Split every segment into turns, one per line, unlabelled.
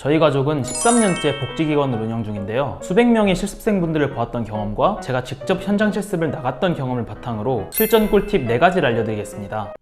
저희 가족은 13년째 복지기관을 운영 중인데요. 수백 명의 실습생분들을 보았던 경험과 제가 직접 현장 실습을 나갔던 경험을 바탕으로 실전 꿀팁 4가지를 알려드리겠습니다.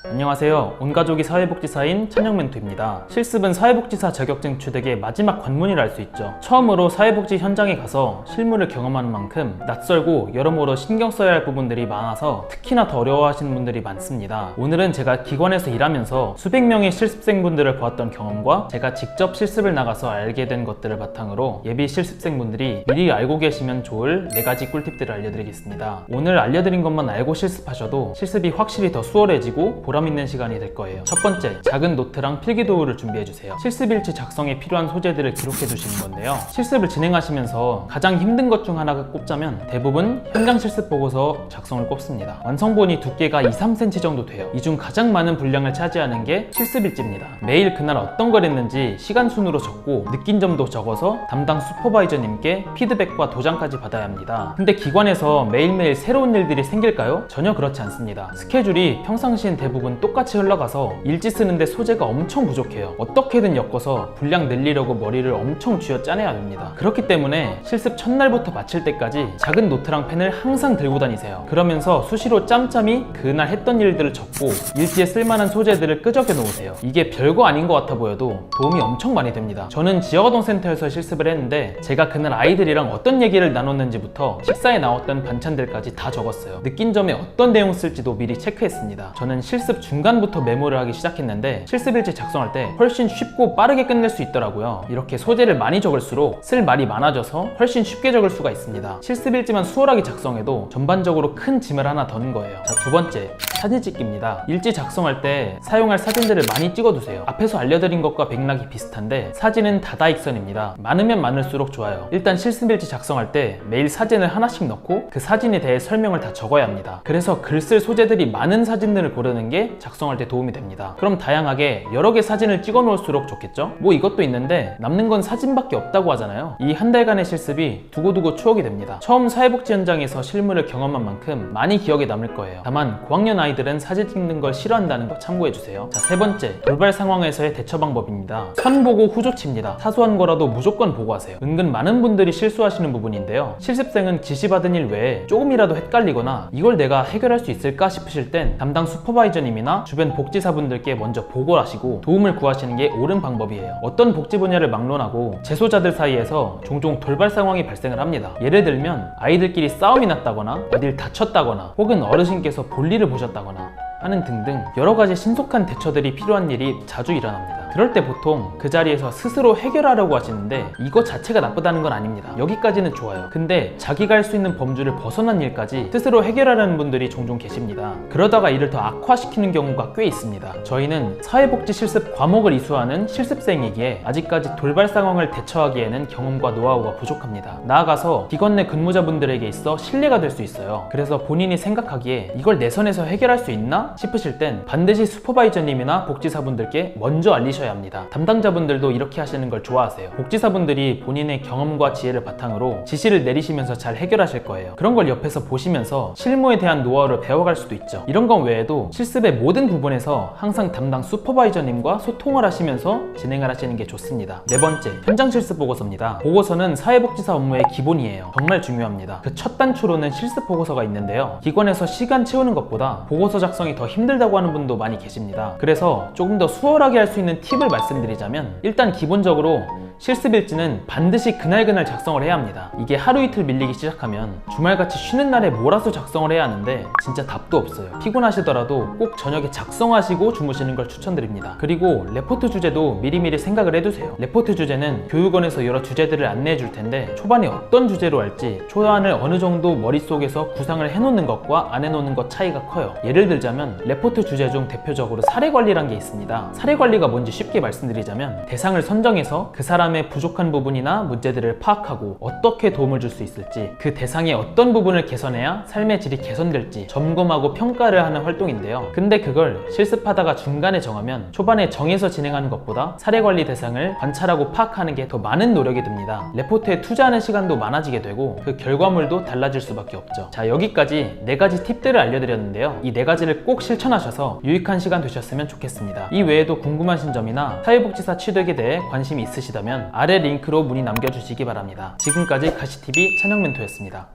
안녕하세요. 온가족이 사회복지사인 찬영멘토입니다. 실습은 사회복지사 자격증 취득의 마지막 관문이라 할 수 있죠. 처음으로 사회복지 현장에 가서 실무를 경험하는 만큼 낯설고 여러모로 신경 써야 할 부분들이 많아서 특히나 더 어려워하시는 분들이 많습니다. 오늘은 제가 기관에서 일하면서 수백 명의 실습생분들을 보았던 경험과 제가 직접 실습을 나가서 알게 된 것들을 바탕으로 예비 실습생분들이 미리 알고 계시면 좋을 4가지 꿀팁들을 알려드리겠습니다. 오늘 알려드린 것만 알고 실습하셔도 실습이 확실히 더 수월해지고 보람 있는 시간이 될 거예요. 첫 번째, 작은 노트랑 필기도구를 준비해주세요. 실습일지 작성에 필요한 소재들을 기록해 두시는 건데요. 실습을 진행하시면서 가장 힘든 것 중 하나가 꼽자면 대부분 현장 실습 보고서 작성을 꼽습니다. 완성본이 두께가 2-3cm 정도 돼요. 이 중 가장 많은 분량을 차지하는 게 실습일지입니다. 매일 그날 어떤 걸 했는지 시간 순으로 적고 느낀 점도 적어서 담당 슈퍼바이저님께 피드백과 도장까지 받아야 합니다. 근데 기관에서 매일매일 새로운 일들이 생길까요? 전혀 그렇지 않습니다. 스케줄이 평상시엔 대부분 똑같이 흘러가서 일지 쓰는데 소재가 엄청 부족해요. 어떻게든 엮어서 분량 늘리려고 머리를 엄청 쥐어 짜내야 됩니다. 그렇기 때문에 실습 첫날부터 마칠 때까지 작은 노트랑 펜을 항상 들고 다니세요. 그러면서 수시로 짬짬이 그날 했던 일들을 적고 일지에 쓸만한 소재들을 끄적여 놓으세요. 이게 별거 아닌 것 같아 보여도 도움이 엄청 많이 됩니다. 저는 지역아동센터에서 실습을 했는데 제가 그날 아이들이랑 어떤 얘기를 나눴는지부터 식사에 나왔던 반찬들까지 다 적었어요. 느낀 점에 어떤 내용 쓸지도 미리 체크했습니다. 저는 실습 중간부터 메모를 하기 시작했는데 실습일지 작성할 때 훨씬 쉽고 빠르게 끝낼 수 있더라고요. 이렇게 소재를 많이 적을수록 쓸 말이 많아져서 훨씬 쉽게 적을 수가 있습니다. 실습일지만 수월하게 작성해도 전반적으로 큰 짐을 하나 더는 거예요. 자, 두 번째, 사진 찍기입니다. 일지 작성할 때 사용할 사진들을 많이 찍어두세요. 앞에서 알려드린 것과 맥락이 비슷한데 사진은 다다익선입니다. 많으면 많을수록 좋아요. 일단 실습일지 작성할 때 매일 사진을 하나씩 넣고 그 사진에 대해 설명을 다 적어야 합니다. 그래서 글 쓸 소재들이 많은 사진들을 고르는 게 작성할 때 도움이 됩니다. 그럼 다양하게 여러 개 사진을 찍어 놓을수록 좋겠죠? 뭐 이것도 있는데 남는 건 사진밖에 없다고 하잖아요. 이 한 달간의 실습이 두고두고 추억이 됩니다. 처음 사회복지 현장에서 실무를 경험한 만큼 많이 기억에 남을 거예요. 다만 고학년 아이들은 사진 찍는 걸 싫어한다는 거 참고해주세요. 자, 세 번째, 돌발 상황에서의 대처 방법입니다. 선 보고 후조치입니다. 사소한 거라도 무조건 보고하세요. 은근 많은 분들이 실수하시는 부분인데요. 실습생은 지시받은 일 외에 조금이라도 헷갈리거나 이걸 내가 해결할 수 있을까 싶으실 땐 담당 슈퍼바이저님이나 주변 복지사분들께 먼저 보고를 하시고 도움을 구하시는 게 옳은 방법이에요. 어떤 복지 분야를 막론하고 재소자들 사이에서 종종 돌발 상황이 발생을 합니다. 예를 들면 아이들끼리 싸움이 났다거나 어딜 다쳤다거나 혹은 어르신께서 볼일을 보셨다거나 하는 등등 여러 가지 신속한 대처들이 필요한 일이 자주 일어납니다. 그럴 때 보통 그 자리에서 스스로 해결하려고 하시는데 이거 자체가 나쁘다는 건 아닙니다. 여기까지는 좋아요. 근데 자기가 할 수 있는 범주를 벗어난 일까지 스스로 해결하려는 분들이 종종 계십니다. 그러다가 일을 더 악화시키는 경우가 꽤 있습니다. 저희는 사회복지 실습 과목을 이수하는 실습생이기에 아직까지 돌발 상황을 대처하기에는 경험과 노하우가 부족합니다. 나아가서 기관 내 근무자분들에게 있어 신뢰가 될 수 있어요. 그래서 본인이 생각하기에 이걸 내 선에서 해결할 수 있나 싶으실 땐 반드시 슈퍼바이저님이나 복지사분들께 먼저 알리셔야 합니다. 담당자분들도 이렇게 하시는 걸 좋아하세요. 복지사분들이 본인의 경험과 지혜를 바탕으로 지시를 내리시면서 잘 해결하실 거예요. 그런 걸 옆에서 보시면서 실무에 대한 노하우를 배워갈 수도 있죠. 이런 것 외에도 실습의 모든 부분에서 항상 담당 슈퍼바이저님과 소통을 하시면서 진행을 하시는 게 좋습니다. 네 번째, 현장 실습 보고서입니다. 보고서는 사회복지사 업무의 기본이에요. 정말 중요합니다. 그 첫 단추로는 실습 보고서가 있는데요. 기관에서 시간 채우는 것보다 보고서 작성이 더 힘들다고 하는 분도 많이 계십니다. 그래서 조금 더 수월하게 할 수 있는 팁을 말씀드리자면 일단 기본적으로 실습일지는 반드시 그날 작성을 해야 합니다. 이게 하루 이틀 밀리기 시작하면 주말같이 쉬는 날에 몰아서 작성을 해야 하는데 진짜 답도 없어요. 피곤하시더라도 꼭 저녁에 작성하시고 주무시는 걸 추천드립니다. 그리고 레포트 주제도 미리미리 생각을 해두세요. 레포트 주제는 교육원에서 여러 주제들을 안내해 줄 텐데 초반에 어떤 주제로 할지 초안을 어느 정도 머릿속에서 구상을 해놓는 것과 안 해놓는 것 차이가 커요. 예를 들자면 레포트 주제 중 대표적으로 사례관리란 게 있습니다. 사례관리가 뭔지 쉽게 말씀드리자면 대상을 선정해서 그 사람의 사람의 부족한 부분이나 문제들을 파악하고 어떻게 도움을 줄 수 있을지, 그 대상의 어떤 부분을 개선해야 삶의 질이 개선될지 점검하고 평가를 하는 활동인데요. 근데 그걸 실습하다가 중간에 정하면 초반에 정해서 진행하는 것보다 사례관리 대상을 관찰하고 파악하는 게 더 많은 노력이 듭니다. 레포트에 투자하는 시간도 많아지게 되고 그 결과물도 달라질 수밖에 없죠. 자, 여기까지 4가지 팁들을 알려드렸는데요. 이 4가지를 꼭 실천하셔서 유익한 시간 되셨으면 좋겠습니다. 이 외에도 궁금하신 점이나 사회복지사 취득에 대해 관심이 있으시다면 아래 링크로 문의 남겨주시기 바랍니다. 지금까지 가시TV 찬영멘토였습니다.